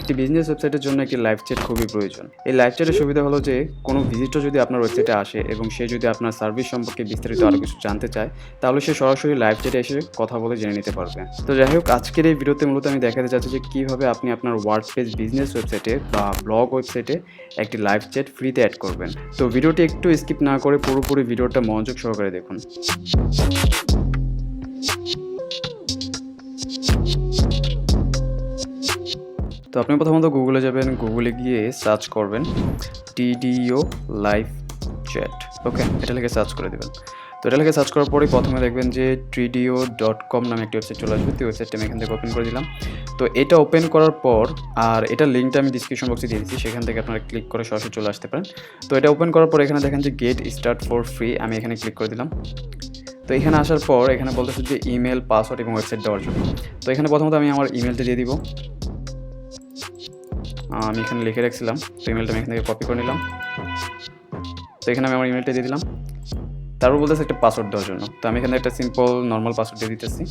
একটি বিজনেস ওয়েবসাইটের জন্য একটি লাইভ চ্যাট খুবই প্রয়োজন। এই লাইভ চ্যাটের সুবিধা হলো যে কোনো ভিজিটর যদি আপনার ওয়েবসাইটে আসে এবং সে যদি আপনার সার্ভিস সম্পর্কে বিস্তারিত আরও কিছু জানতে চায়, তাহলে সে সরাসরি লাইভ চ্যাটে এসে কথা বলে জেনে নিতে পারবে। তো যাই হোক, আজকের এই ভিডিওতে মূলত আমি দেখাতে চাচ্ছি যে কীভাবে আপনি আপনার ওয়ার্ডপ্রেস বিজনেস ওয়েবসাইটে বা ব্লগ ওয়েবসাইটে একটি লাইভ চ্যাট ফ্রিতে অ্যাড করবেন। তো ভিডিওটি একটু স্কিপ না করে পুরোপুরি ভিডিওটা মনোযোগ সহকারে দেখুন। তো আপনি প্রথমত গুগলে যাবেন, গুগলে গিয়ে সার্চ করবেন টিডিও লাইভ চ্যাট। ওকে, এটা লিখে সার্চ করে দেবেন। তো এটা লিখে সার্চ করার পরেই প্রথমে দেখবেন যে tidio.com নামে একটি ওয়েবসাইট চলে আসবে। তো ওয়েবসাইটটা আমি এখান থেকে ওপেন করে দিলাম। তো এটা ওপেন করার পর, আর এটার লিঙ্কটা আমি ডিসক্রিপশন বক্সে দিয়ে দিচ্ছি, সেখান থেকে আপনারা ক্লিক করে সরাসরি চলে আসতে পারেন। তো এটা ওপেন করার পর এখানে দেখেন যে গেট স্টার্ট ফর ফ্রি, আমি এখানে ক্লিক করে দিলাম। তো এখানে আসার পর এখানে বলতেছে যে ইমেল, পাসওয়ার্ড এবং ওয়েবসাইট দেওয়ার জন্য। তো এখানে প্রথমত আমি আমার ইমেলটা দিয়ে দিব। আমি এখানে লিখে রাখছিলাম, তো ইমেলটা আমি এখান থেকে কপি করে নিলাম। তো এখানে আমি আমার ইমেলটা দিয়ে দিলাম। তারপর বলতেছে একটা পাসওয়ার্ড দেওয়ার জন্য। তো আমি এখানে একটা সিম্পল নর্মাল পাসওয়ার্ড দিয়ে দিতেছি।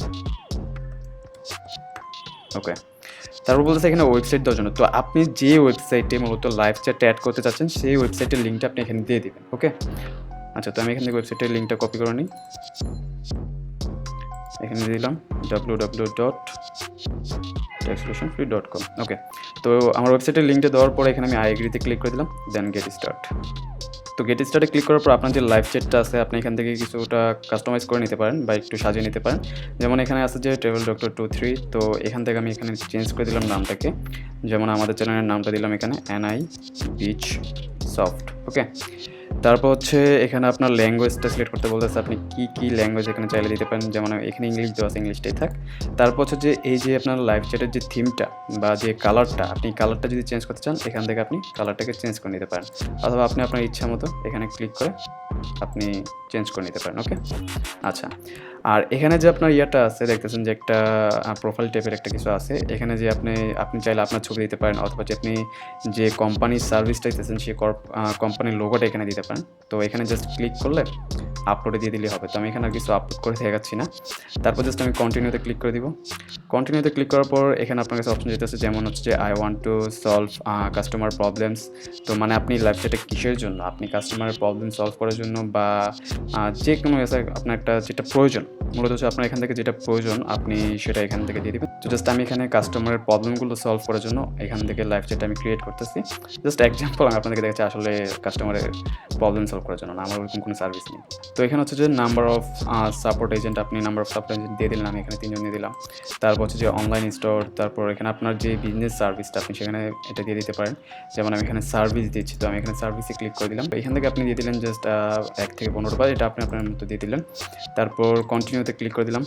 ওকে, তারপর বলতেছে এখানে ওয়েবসাইট দেওয়ার জন্য। তো আপনি যে ওয়েবসাইটে মূলত লাইভ চ্যাট অ্যাড করতে চাচ্ছেন সেই ওয়েবসাইটের লিঙ্কটা আপনি এখানে দিয়ে দিবেন। ওকে, আচ্ছা, তো আমি এখান থেকে ওয়েবসাইটের লিঙ্কটা কপি করে নিই, এখানে দিয়ে দিলাম www.taxsolutionfree.com। ওকে, তো আমার ওয়েবসাইটের লিঙ্কটা দেওয়ার পরে এখানে আমি আই এগ্রিতে ক্লিক করে দিলাম, দেন গেট স্টার্ট। তো গেট স্টার্টে ক্লিক করার পর আপনার যে লাইভ চ্যাটটা আছে আপনি এখান থেকে কিছুটা কাস্টমাইজ করে নিতে পারেন বা একটু সাজিয়ে নিতে পারেন। যেমন এখানে আছে যে ট্রাভেল ডক্টর 23, তো এখান থেকে আমি এখানে চেঞ্জ করে দিলাম নামটাকে। যেমন আমাদের চ্যানেলের নামটা দিলাম এখানে NI বিচ সফট। ওকে, তারপর হচ্ছে এখানে আপনার ল্যাঙ্গুয়েজটা সিলেক্ট করতে বলতেছে, আপনি কী ল্যাঙ্গুয়েজ এখানে চাইলে দিতে পারেন। যেমন এখানে ইংলিশ দেওয়া আছে, ইংলিশটাই থাক। তারপর হচ্ছে যে এই যে আপনার লাইভ চ্যাটের যে থিমটা বা যে কালারটা, আপনি কালারটা যদি চেঞ্জ করতে চান এখান থেকে আপনি কালারটাকে চেঞ্জ করে নিতে পারেন, অথবা আপনি আপনার ইচ্ছা মতো এখানে ক্লিক করে আপনি চেঞ্জ করে নিতে পারেন। ওকে, আচ্ছা, আর এখানে যে আপনার ইয়াটা আছে দেখতেছেন যে একটা প্রোফাইল টাইপের একটা কিছু আছে। এখানে যে আপনি চাইলে আপনার ছবি দিতে পারেন, অথবা যে আপনি যে কোম্পানির সার্ভিসটা দিতেছেন সেই কোম্পানির লোগোটা এখানে দিতে পারেন। তো এখানে জাস্ট ক্লিক করলে আপলোডে দিয়ে দিলেই হবে। তো আমি এখানে আর কিছু আপলোড করে দেখাচ্ছি না। তারপর জাস্ট আমি কন্টিনিউতে ক্লিক করে দিব। কন্টিনিউতে ক্লিক করার পর এখানে আপনার কাছে অপশন যেতেছে, যেমন হচ্ছে যে I want to solve customer problems. তো মানে আপনি লাইভ চ্যাটে কিসের জন্য, আপনি কাস্টমারের প্রবলেম সলভ করার জন্য বা যে কোনো আপনার একটা যেটা প্রয়োজন, মূলত হচ্ছে আপনার এখান থেকে যেটা প্রয়োজন আপনি সেটা এখান থেকে দিয়ে দেবেন। তো জাস্ট আমি এখানে কাস্টমারের প্রবলেমগুলো সলভ করার জন্য এখান থেকে লাইভ চ্যাট আমি ক্রিয়েট করতেছি। জাস্ট এক্সাম্পল আমি আপনাদেরকে দেখাচ্ছি, আসলে কাস্টমারের প্রবলেম সলভ করার জন্য না, আমার ওরকম কোনো সার্ভিস নেই। তো এখানে হচ্ছে যে নাম্বার অফ সাপোর্ট এজেন্ট, আপনি নাম্বার অফ সাপোর্ট এজেন্ট দিয়ে দিলেন, আমি এখানে 3 জন দিয়ে দিলাম। তারপর হচ্ছে যে অনলাইন স্টোর, তারপর এখানে আপনার যে বিজনেস সার্ভিসটা আপনি সেখানে এটা দিয়ে দিতে পারেন। যেমন আমি এখানে সার্ভিস দিচ্ছি, তো আমি এখানে সার্ভিসে ক্লিক করে দিলাম। এখান থেকে আপনি দিয়ে দিলেন জাস্ট 1 থেকে 15 বার, এটা আপনি আপনার মতো দিয়ে দিলেন। তারপর কন্টিনিউতে ক্লিক করে দিলাম,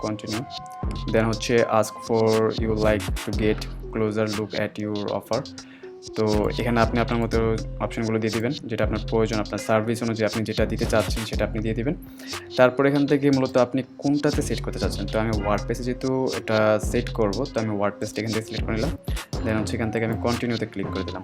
কন্টিনিউ। দেন হচ্ছে ask for you like to get closer look at your offer. তো এখানে আপনি আপনার মতো অপশানগুলো দিয়ে দিবেন, যেটা আপনার প্রয়োজন, আপনার সার্ভিস অনুযায়ী আপনি যেটা দিতে চাচ্ছেন সেটা আপনি দিয়ে দিবেন। তারপর এখান থেকে মূলত আপনি কোনটাতে সেট করতে চাচ্ছেন। তো আমি ওয়ার্ডপ্রেসে যেহেতু এটা সেট করব, তো আমি ওয়ার্ডপ্রেসটা এখান থেকে সিলেক্ট করে নিলাম। দেন হচ্ছে এখান থেকে আমি কন্টিনিউতে ক্লিক করে দিলাম।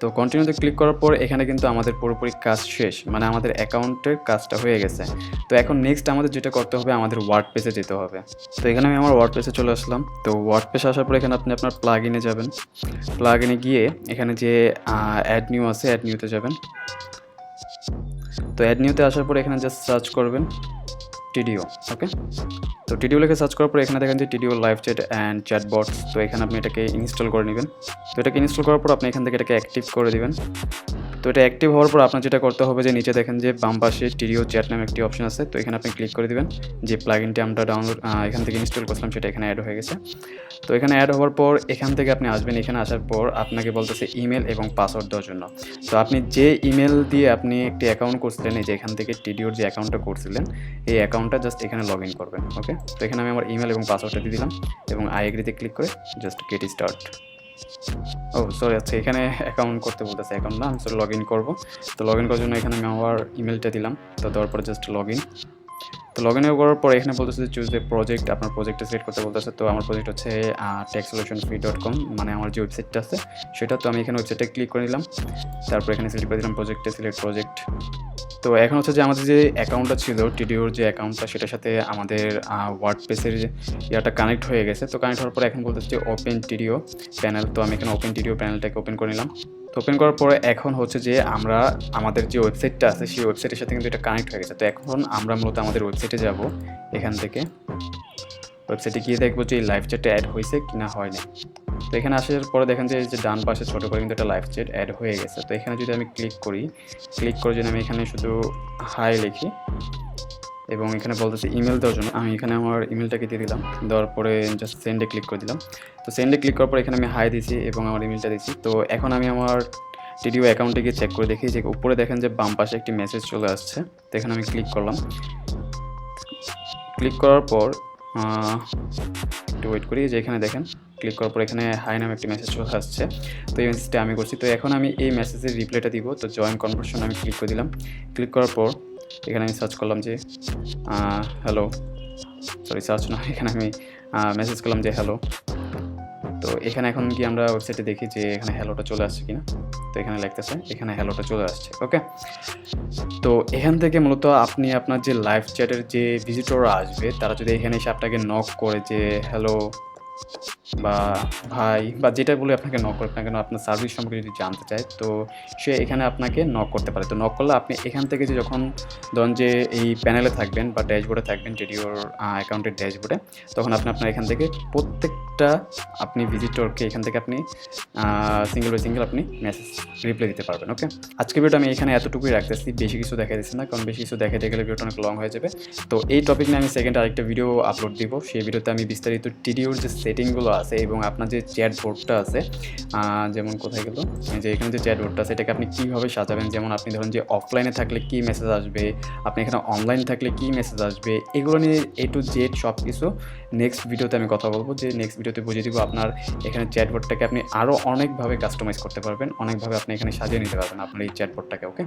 তো কন্টিনিউতে ক্লিক করার পর এখানে কিন্তু আমাদের পুরোপুরি কাজ শেষ, মানে আমাদের অ্যাকাউন্টের কাজটা হয়ে গেছে। তো এখন নেক্সট আমাদের যেটা করতে হবে, আমাদের ওয়ার্ডপ্রেসে যেতে হবে। তো এখানে আমি আমার ওয়ার্ডপ্রেসে চলে আসলাম। তো ওয়ার্ডপ্রেসে আসার পর এখানে আপনি আপনার প্লাগইনে যাবেন। প্লাগইনে গিয়ে এখানে যে অ্যাড নিউ আছে, অ্যাড নিউতে যাবেন। তো অ্যাড নিউতে আসার পর এখানে জাস্ট সার্চ করবেন টিডিও। ওকে, তো টিডিও লিখে সার্চ করার পর এখানে দেখেন যে টিডিও লাইভ চ্যাট অ্যান্ড চ্যাটবটস। তো এখানে আপনি এটাকে ইনস্টল করে নেবেন। তো এটাকে ইনস্টল করার পর আপনি এখান থেকে এটাকে অ্যাক্টিভ করে দিবেন। তো এটা অ্যাক্টিভ হওয়ার পর আপনার যেটা করতে হবে যে নিচে দেখেন যে বাম পাশে টিডিও চ্যাট নামে একটি অপশন আছে। তো এখানে আপনি ক্লিক করে দিবেন। যে প্লাগইনটি আমরা এখান থেকে ইনস্টল করছিলাম সেটা এখানে অ্যাড হয়ে গেছে। তো এখানে অ্যাড হওয়ার পর এখান থেকে আপনি আসবেন। এখানে আসার পর আপনাকে বলতেছে ইমেল এবং পাসওয়ার্ড দেওয়ার জন্য। তো আপনি যে ইমেল দিয়ে আপনি একটি অ্যাকাউন্ট করছিলেন, এই যে এখান থেকে টিডিওর যে অ্যাকাউন্টটা করছিলেন, এই অ্যাকাউন্টটা জাস্ট এখানে লগ ইন করবেন। ওকে, তো এখানে আমি আমার ইমেল এবং পাসওয়ার্ডটা দিয়ে দিলাম এবং আই এগ্রিতে ক্লিক করে জাস্ট গেট স্টার্ট। সরি, আচ্ছা, এখানে অ্যাকাউন্ট করতে বলতেছে, অ্যাকাউন্ট না, আমি লগ ইন করবো। তো লগ ইন করার জন্য এখানে আমি আমার ইমেলটা দিলাম। তো দেওয়ার পরে জাস্ট লগ ইন। তো লগ ইন করার পরে এখানে বলতেছে চুজ দ্য প্রজেক্ট, আপনার প্রজেক্টটা সিলেক্ট করতে বলতেছে। তো আমার প্রজেক্ট হচ্ছে techsolutionfree.com, মানে আমার যে ওয়েবসাইটটা আছে সেটা। তো আমি এখানে ওয়েবসাইটে ক্লিক করে নিলাম, তারপর এখানে সিলেক্ট করে দিলাম প্রজেক্টে, সিলেক্ট প্রজেক্ট। তো এখন হচ্ছে যে আমাদের যে অ্যাকাউন্টটা ছিল টিডিওর যে অ্যাকাউন্টটা, সেটার সাথে আমাদের ওয়ার্ডপ্রেসের ইয়াটা কানেক্ট হয়ে গেছে। তো কানেক্ট হওয়ার পরে এখন বলতেছে যে ওপেন টিডিও প্যানেল। তো আমি এখানে ওপেন টিডিও প্যানেলটাকে ওপেন করে নিলাম। তো ওপেন করার পরে এখন হচ্ছে যে আমরা আমাদের যে ওয়েবসাইটটা আছে সেই ওয়েবসাইটের সাথে কিন্তু এটা কানেক্ট হয়ে গেছে। তো এখন আমরা মূলত আমাদের ওয়েবসাইটে যাব। এখান থেকে ওয়েবসাইটে গিয়ে দেখবো যে এই লাইভ চ্যাটটা অ্যাড হয়েছে কি না হয়নি। তো এখানে আসার পরে দেখেন যে এই যে ডান পাশে ছোটো করে কিন্তু একটা লাইভ চ্যাট অ্যাড হয়ে গেছে। তো এখানে যদি আমি ক্লিক করে যদি আমি এখানে শুধু হাই লিখি এবং এখানে বলতেছে ইমেল দেওয়ার জন্য, আমি এখানে আমার ইমেলটাকে দিয়ে দিলাম। দেওয়ার পরে জাস্ট সেন্ডে ক্লিক করে দিলাম। তো সেন্ডে ক্লিক করার পর এখানে আমি হাই দিয়েছি এবং আমার ইমেলটা দিয়েছি। তো এখন আমি আমার টিডিও অ্যাকাউন্টে গিয়ে চেক করে দেখি যে উপরে দেখেন যে বাম পাশে একটি মেসেজ চলে আসছে। তো এখানে আমি ক্লিক করলাম। ক্লিক করার পর একটু ওয়েট করি, যে এখানে দেখেন ক্লিক করার পর এখানে হাই নামে একটি মেসেজ চলে আসছে। তো এই মেসেজটা আমি করছি। তো এখন আমি এই মেসেজের রিপ্লাইটা দিব। তো জয়েন কনভারসেশন আমি ক্লিক করে দিলাম। ক্লিক করার পর এখানে আমি সার্চ করলাম যে হ্যালো, সরি সার্চ না, এখানে আমি মেসেজ করলাম যে হ্যালো। তো এখানে এখন কি আমরা ওয়েবসাইটে দেখি যে এখানে হ্যালোটা চলে আসছে কিনা। তো এখানে লিখতেছে এখানে হ্যালোটা চলে আসছে। ওকে, তো এখান থেকে মূলত আপনি আপনার যে লাইভ চ্যাটের যে ভিজিটররা আসবে তারা যদি এখানে এসে আপনাকে নক করে যে হ্যালো বা ভাই বা যেটা বলে আপনাকে নক করবে না কেন, আপনার সার্ভিস সম্পর্কে যদি জানতে চায় তো সে এখানে আপনাকে নক করতে পারে। তো নক করলে আপনি এখান থেকে যে যখন ধরুন যে এই প্যানেলে থাকবেন বা ড্যাশবোর্ডে থাকবেন, টিডিওর অ্যাকাউন্টের ড্যাশবোর্ডে, তখন আপনি আপনার এখান থেকে প্রত্যেকটা আপনি ভিজিটরকে এখান থেকে আপনি সিঙ্গেল বাই সিঙ্গেল আপনি মেসেজ রিপ্লাই দিতে পারবেন। ওকে, আজকে ভিডিওটা আমি এখানে এতটুকুই রাখতেছি, বেশি কিছু দেখা দিচ্ছি না, কারণ বেশি কিছু দেখাতে গেলে ভিডিওটা অনেক লং হয়ে যাবে। তো এই টপিক নিয়ে আমি সেকেন্ড আরেকটা ভিডিও আপলোড দিব। সেই ভিডিওতে আমি বিস্তারিত টিডিওর যে সেটিংগুলো আছে এবং আপনার যে চ্যাট বোর্ডটা আছে, যেমন কোথায় গেল, যে এখানে যে চ্যাট বোর্ডটা আছে এটাকে আপনি কীভাবে সাজাবেন, যেমন আপনি ধরুন যে অফলাইনে থাকলে কী মেসেজ আসবে, আপনি এখানে অনলাইন থাকলে কী মেসেজ আসবে, এগুলো নিয়ে A to Z সব কিছু নেক্সট ভিডিওতে আমি কথা বলবো। যে নেক্সট ভিডিওতে বুঝিয়ে দিব আপনার এখানে চ্যাট বোর্ডটাকে আপনি আরও অনেকভাবে কাস্টমাইজ করতে পারবেন, অনেকভাবে আপনি এখানে সাজিয়ে নিতে পারবেন আপনার এই চ্যাট বোর্ডটাকে। ওকে,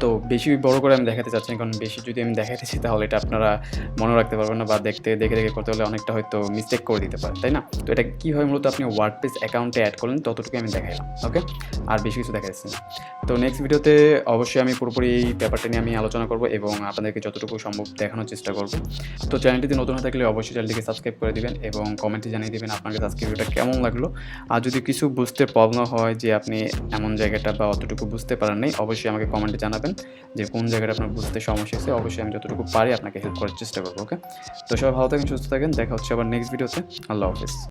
তো বেশি বড় করে আমি দেখাতে চাচ্ছি, কারণ বেশি যদি আমি দেখাতেছি তাহলে এটা আপনারা মনে রাখতে পারবেন না, বা দেখে দেখে করতে হলে অনেকটা হয়তো মিস্টেক করে দিতে পারে, তাই না? তো এটা কীভাবে মূলত আপনি ওয়ার্ডপ্রেস অ্যাকাউন্টে অ্যাড করলেন ততটুকু আমি দেখাইলাম। ওকে, আর বেশি কিছু দেখাচ্ছি না। তো নেক্সট ভিডিওতে অবশ্যই আমি পুরোপুরি এই ব্যাপারটা নিয়ে আমি আলোচনা করব এবং আপনাদেরকে যতটুকু সম্ভব দেখানোর চেষ্টা করব। তো চ্যানেলটিতে নতুন হয়ে থাকলে অবশ্যই চ্যানেলটিকে সাবস্ক্রাইব করে দিবেন এবং কমেন্টে জানিয়ে দেবেন আপনার কাছে আজকে ভিডিওটা কেমন লাগলো। আর যদি কিছু বুঝতে প্রবলেম হয় যে আপনি এমন জায়গাটা বা অতটুকু বুঝতে পারেন নাই, অবশ্যই আমাকে কমেন্টে জানাবেন যে কোন জায়গাটা আপনার বুঝতে সমস্যা হয়েছে। অবশ্যই আমি যতটুকু পারি আপনাকে হেল্প করার চেষ্টা করবো। ওকে, তো সবাই ভালো থাকেন, সুস্থ থাকেন, দেখা হচ্ছে আবার নেক্সট ভিডিওতে। আল্লাহ হাফিজ।